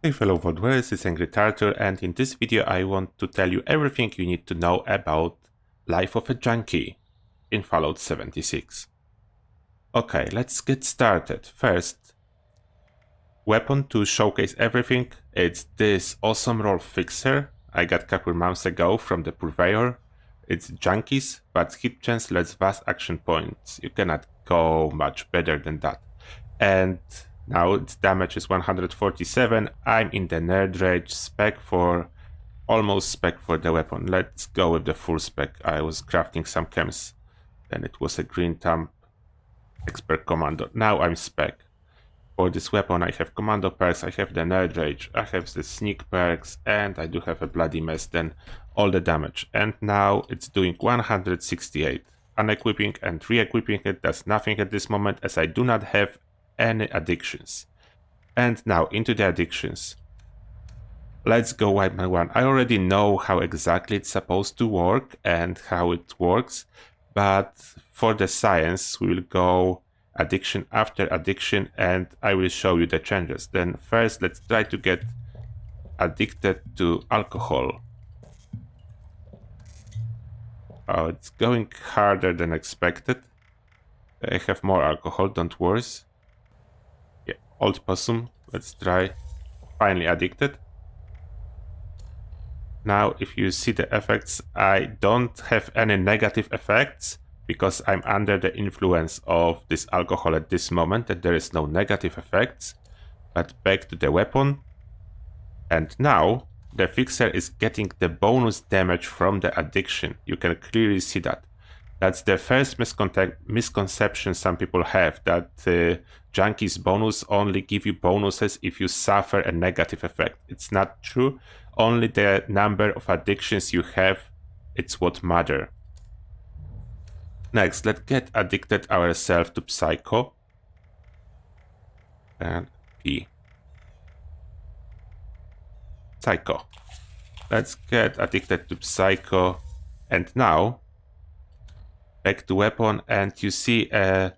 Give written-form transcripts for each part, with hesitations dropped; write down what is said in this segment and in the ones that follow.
Hey fellow Voidwarriors, it's Angry Tartar, and in this video I want to tell you everything you need to know about Life of a Junkie in Fallout 76. Okay, let's get started. First, weapon to showcase everything, it's this awesome roll fixer I got a couple months ago from the Purveyor. It's Junkies, but hit chance lets vast action points. You cannot go much better than that. And now its damage is 147. I'm in the nerd rage spec for almost spec for the weapon. Let's go with the full spec. I was crafting some chems. Then it was a green thumb expert commando. Now I'm spec. For this weapon I have commando perks, I have the nerd rage, I have the sneak perks, and I do have a bloody mess, then all the damage. And now it's doing 168. Unequipping and re-equipping it does nothing at this moment as I do not have any addictions. And now into the addictions. Let's go one by one. I already know how exactly it's supposed to work and how it works, but for the science we will go addiction after addiction and I will show you the changes. Then first let's try to get addicted to alcohol. Oh, it's going harder than expected. I have more alcohol, don't worry. Yeah, old possum, let's try. Finally addicted. Now if you see the effects, I don't have any negative effects because I'm under the influence of this alcohol at this moment and there is no negative effects. But back to the weapon. And now the fixer is getting the bonus damage from the addiction. You can clearly see that. That's the first misconception some people have, that Junkies bonus only give you bonuses if you suffer a negative effect. It's not true. Only the number of addictions you have, it's what matter. Next, let's get addicted ourselves to Psycho. And P. Psycho. Let's get addicted to Psycho. And now, back to weapon, and you see a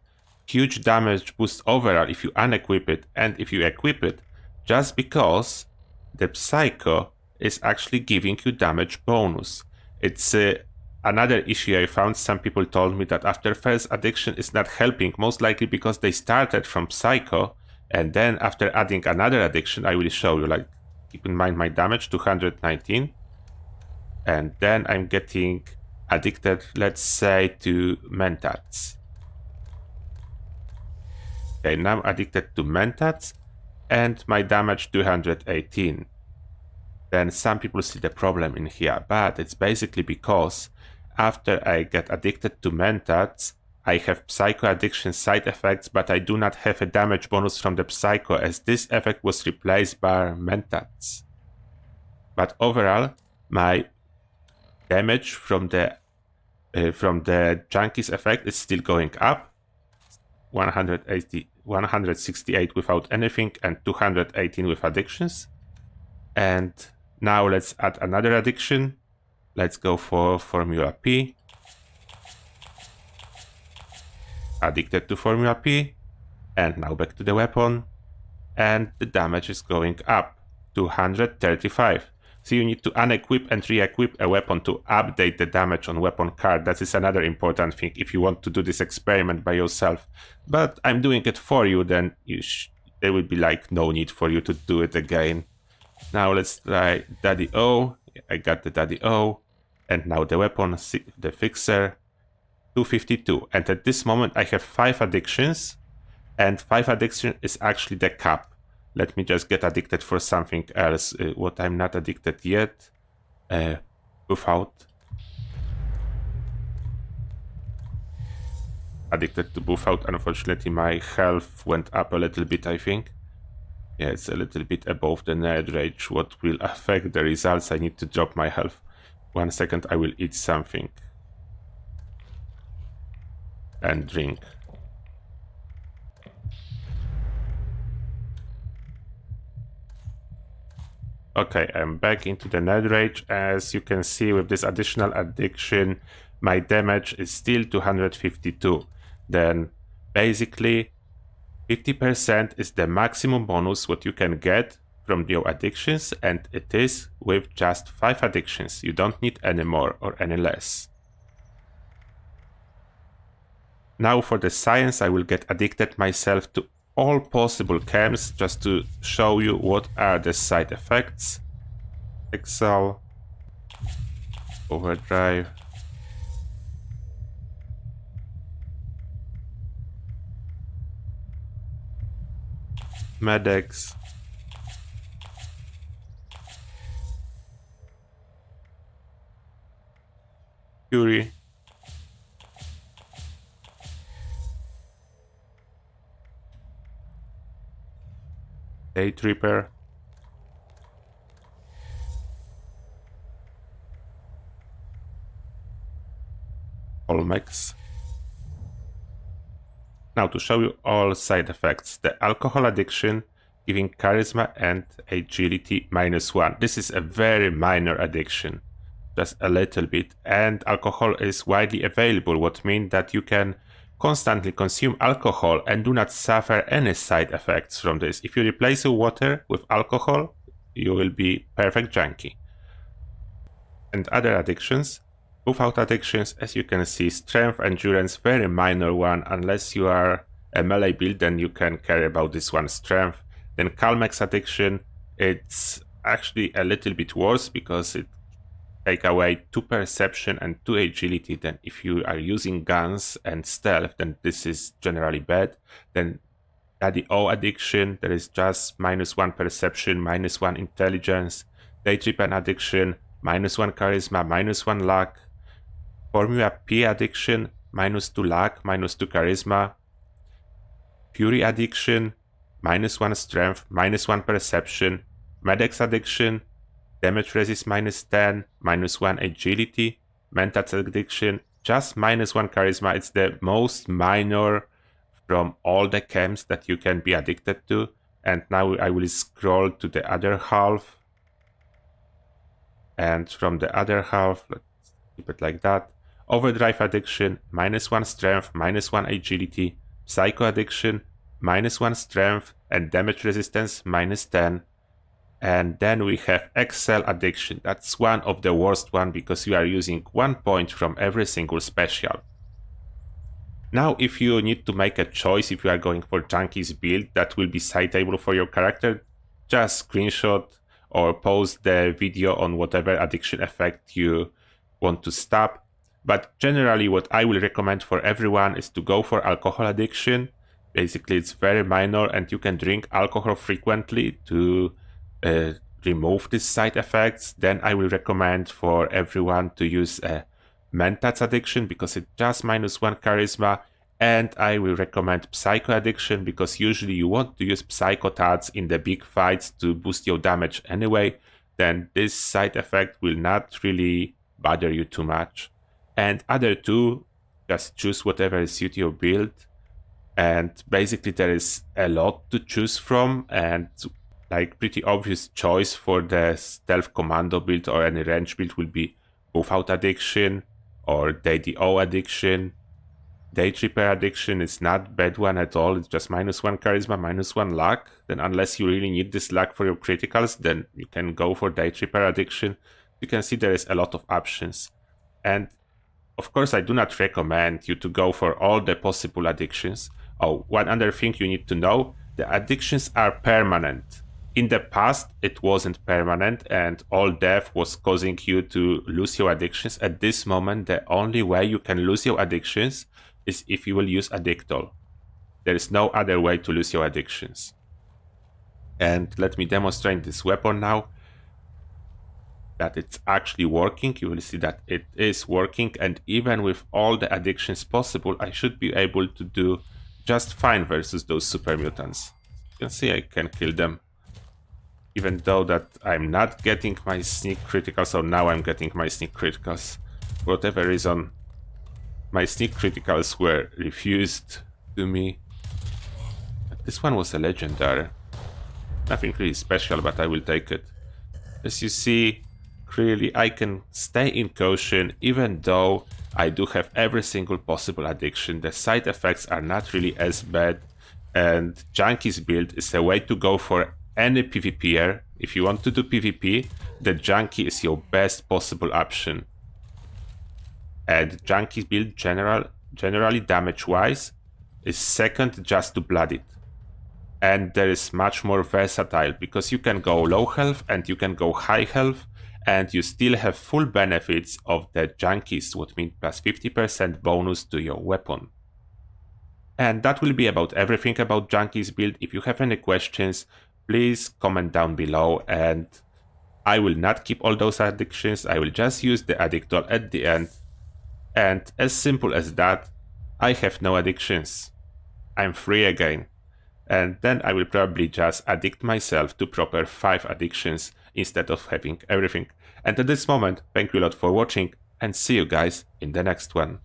huge damage boost overall if you unequip it and if you equip it, just because the Psycho is actually giving you damage bonus. It's another issue I found. Some people told me that after first addiction is not helping, most likely because they started from Psycho, and then after adding another addiction, I will show you, like, keep in mind my damage, 219, and then I'm getting addicted, let's say, to mentats. Okay, now I'm addicted to mentats, and my damage 218. Then some people see the problem in here, but it's basically because after I get addicted to mentats, I have psycho addiction side effects, but I do not have a damage bonus from the psycho as this effect was replaced by mentats. But overall, my damage from the Junkies effect is still going up. 168 without anything and 218 with addictions. And now let's add another addiction. Let's go for Formula P. Addicted to Formula P. And now back to the weapon. And the damage is going up. 235. So you need to unequip and re-equip a weapon to update the damage on weapon card. That is another important thing if you want to do this experiment by yourself. But I'm doing it for you, then there will be like no need for you to do it again. Now let's try Daddy O. I got the Daddy O. And now the weapon, the fixer, 252. And at this moment I have 5 addictions. And 5 addiction is actually the cap. Let me just get addicted for something else. What I'm not addicted yet. Buff-out. Addicted to buff-out. Unfortunately my health went up a little bit, I think. Yeah, it's a little bit above the nerd rage. What will affect the results? I need to drop my health. 1 second, I will eat something. And drink. Okay, I'm back into the nerd rage. As you can see, with this additional addiction, my damage is still 252. Then basically 50% is the maximum bonus what you can get from your addictions, and it is with just 5 addictions. You don't need any more or any less. Now for the science, I will get addicted myself to all possible chems just to show you what are the side effects. Excel, overdrive, Medex, Fury, Day Tripper, Olmex. Now to show you all side effects, the alcohol addiction giving charisma and agility -1. This is a very minor addiction, just a little bit, and alcohol is widely available, what means that you can constantly consume alcohol and do not suffer any side effects from this. If you replace your water with alcohol, you will be perfect junkie. And other addictions, without addictions, as you can see, strength, endurance, very minor one. Unless you are a melee build, then you can care about this one, strength. Then Calmex addiction, it's actually a little bit worse because it take away 2 perception and 2 agility. Then if you are using guns and stealth, then this is generally bad. Then Daddy O addiction, there is just -1 perception, -1 intelligence. Day Tripping addiction, -1 charisma, -1 luck. Formula P addiction, -2 luck, -2 charisma. Fury addiction, -1 strength, -1 perception. Medex addiction, damage resist -10, -1 agility. Mentats addiction, just -1 charisma. It's the most minor from all the chems that you can be addicted to. And now I will scroll to the other half. And from the other half, let's keep it like that. Overdrive addiction, -1 strength, -1 agility. Psycho addiction, -1 strength and damage resistance -10. And then we have Excel addiction. That's one of the worst one because you are using 1 point from every single special. Now, if you need to make a choice, if you are going for Junkies build that will be citable for your character, just screenshot or post the video on whatever addiction effect you want to stop. But generally, what I will recommend for everyone is to go for alcohol addiction. Basically, it's very minor and you can drink alcohol frequently to remove these side effects. Then I will recommend for everyone to use a Mentats addiction because it's just -1 charisma. And I will recommend Psycho addiction because usually you want to use Psychotats in the big fights to boost your damage anyway. Then this side effect will not really bother you too much. And other two, just choose whatever suits your build. And basically there is a lot to choose from, and like pretty obvious choice for the stealth commando build or any range build will be without addiction or Daddy O addiction. Day Tripper addiction is not bad one at all. It's just -1 charisma, -1 luck. Then unless you really need this luck for your criticals, then you can go for Day Tripper addiction. You can see there is a lot of options. And of course, I do not recommend you to go for all the possible addictions. Oh, one other thing you need to know, the addictions are permanent. In the past, it wasn't permanent and all death was causing you to lose your addictions. At this moment, the only way you can lose your addictions is if you will use Addictol. There is no other way to lose your addictions. And let me demonstrate this weapon now. That it's actually working. You will see that it is working, and even with all the addictions possible, I should be able to do just fine versus those super mutants. You can see I can kill them. Even though that I'm not getting my sneak criticals, so now I'm getting my sneak criticals. For whatever reason, my sneak criticals were refused to me. But this one was a legendary. Nothing really special, but I will take it. As you see, clearly I can stay in caution even though I do have every single possible addiction. The side effects are not really as bad, and Junkies build is a way to go for any PvPer, if you want to do PvP, the Junkie is your best possible option. And Junkie build generally damage-wise is second just to Blood It. And there is much more versatile, because you can go low health and you can go high health, and you still have full benefits of the Junkies, what means plus 50% bonus to your weapon. And that will be about everything about Junkies build. If you have any questions, please comment down below, and I will not keep all those addictions. I will just use the addict doll at the end. And as simple as that, I have no addictions. I'm free again. And then I will probably just addict myself to proper 5 addictions instead of having everything. And at this moment, thank you a lot for watching, and see you guys in the next one.